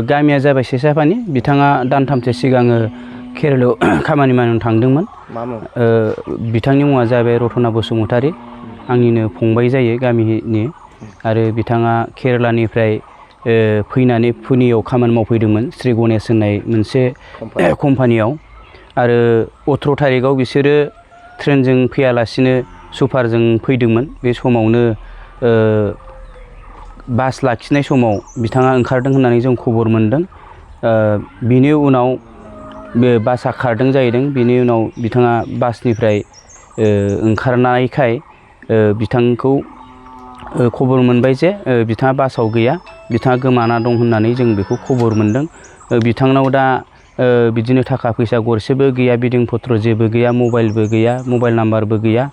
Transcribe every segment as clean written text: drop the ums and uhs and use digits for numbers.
गामिया जाबाय सेसाफानि बिथाङा दानथामसो सिगाङो केरेलायाव खामानि मावनो थांदोंमोन। बिथांनि मुङा जाबाय रट'न बसुमतारी, आंनिनो फंबाय जायो गामिनि। आरो बिथाङा केरेलानिफ्राय फैनानै पुनेयाव खामानि मावफैदोंमोन श्री गणेश होननाय मोनसे कम्पानियाव। आरो 18 थारिखआव बिसोरो ट्रेनजों फैयालासिनो सुपारजों फैदोंमोन। बे समावनो बास लाखिनाय समाव बिथाङा ओंखारदों होननानै जों खबर मोनदों। बिनि उनाव बे बासआ खारदों जाहैदों। बिनि उनाव बिथाङा बासनिफ्राय ओंखारनायखाय बिथांखौ खबर मोनबाय जे बिथाङा बासाव गैया, बिथाङा गोमाना दं होननानै जों बेखौ खबर मोनदों। बिथांनाव दा बिदिनो थाखा फैसा गरसेबो गैया, बिदिं पत्र जेबो गैया, मबाइलबो गैया, मबाइल नाम्बारबो गैया।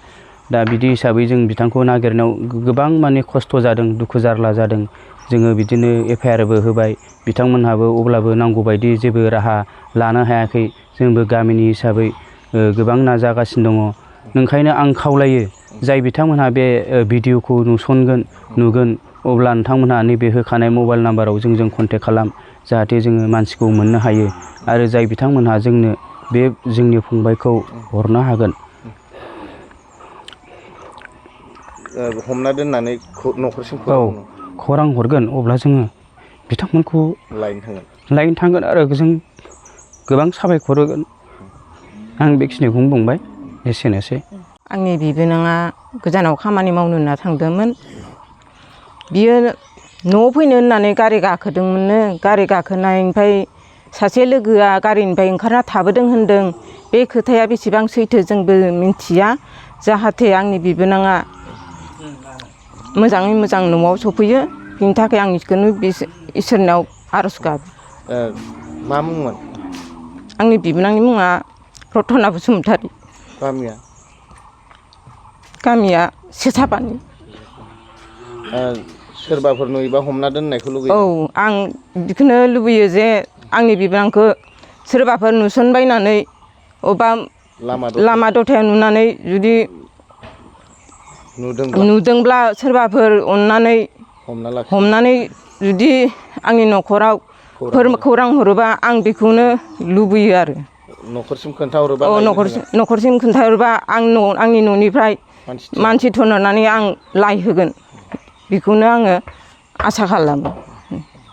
दा बिदि हिसाबै जों बिथांखौ नागिरनायाव गोबां माने खस्थ' जादों, दुखु जारला जादों। जोङो बिदिनो FIRबो होबाय बिथांमोनहाबो, अब्लाबो नांगौ बायदि जेबो राहा लानो हायाखै। जोंबो गामिनि हिसाबै गोबां नाजागासिनो दङ। नोंखायनो आं खावलायो जाय बिथांमोनहा बे भिडिअखौ नुगोन अब्ला नोंथांमोनहा नैबे होखानाय मबाइल नाम्बाराव जोंजों कन्टेक्ट खालाम, जाहाथे जोङो मानसिखौ मोननो हायो। आरो जाय बिथांमोनहा जोंनो बे जोंनि फंबायखौ हरनो हागोन। हमना दोननानै न'खरसिम खौरां हरगोन, अब्ला जोङो बिथांमोनखौ लायनो थांगोन आरो जों गोबां साबायखर होगोन। आं बेखिनिखौनो बुंबाय, एसेनोसै। आंनि बिबोनाङा गोजानाव खामानि मावनो होनना थांदोंमोन। बियो न'आव फैनो होननानै गारि गाखोदोंमोननो। गारि गाखोनायनिफ्राय सासे लोगोआ गारिनिफ्राय ओंखारना थाबोदों होनदों। बे खोथाया बेसेबां सैथो जोंबो मिन्थिया। जाहाथे आंनि बिबोनाङा मोजाङै मोजां न'आव सफैयो, बिनि थाखाय आं बेखौनो इसोरनाव आर'ज गाबो। मा मुंमोन? आंनि बिबोनांनि मुङा रट'न बसुमतारी। गामिया सेसाफानि। सोरबाफोर नुयोबा हमना दोननायखौ लुगैयो? औ, आं बेखौनो लुबैयो जे आंनि बिबोनांखौ सोरबाफोर नुसनबायनानै अबेबा लामा दथायाव नुनानै जुदि नुदोंब्ला सोरबाफोर अननानै हमनानै जुदि आंनि न'खराव खौरां हरोबा आं बेखौनो लुबैयो आरो। न'खरसिम खोन्थाहरोबा? न'खरसिम खोन्थाहरोबा आंनि न'निफ्राय मानसि थिनहरनानै आं लायहोगोन, बेखौनो आङो आसा खालामो।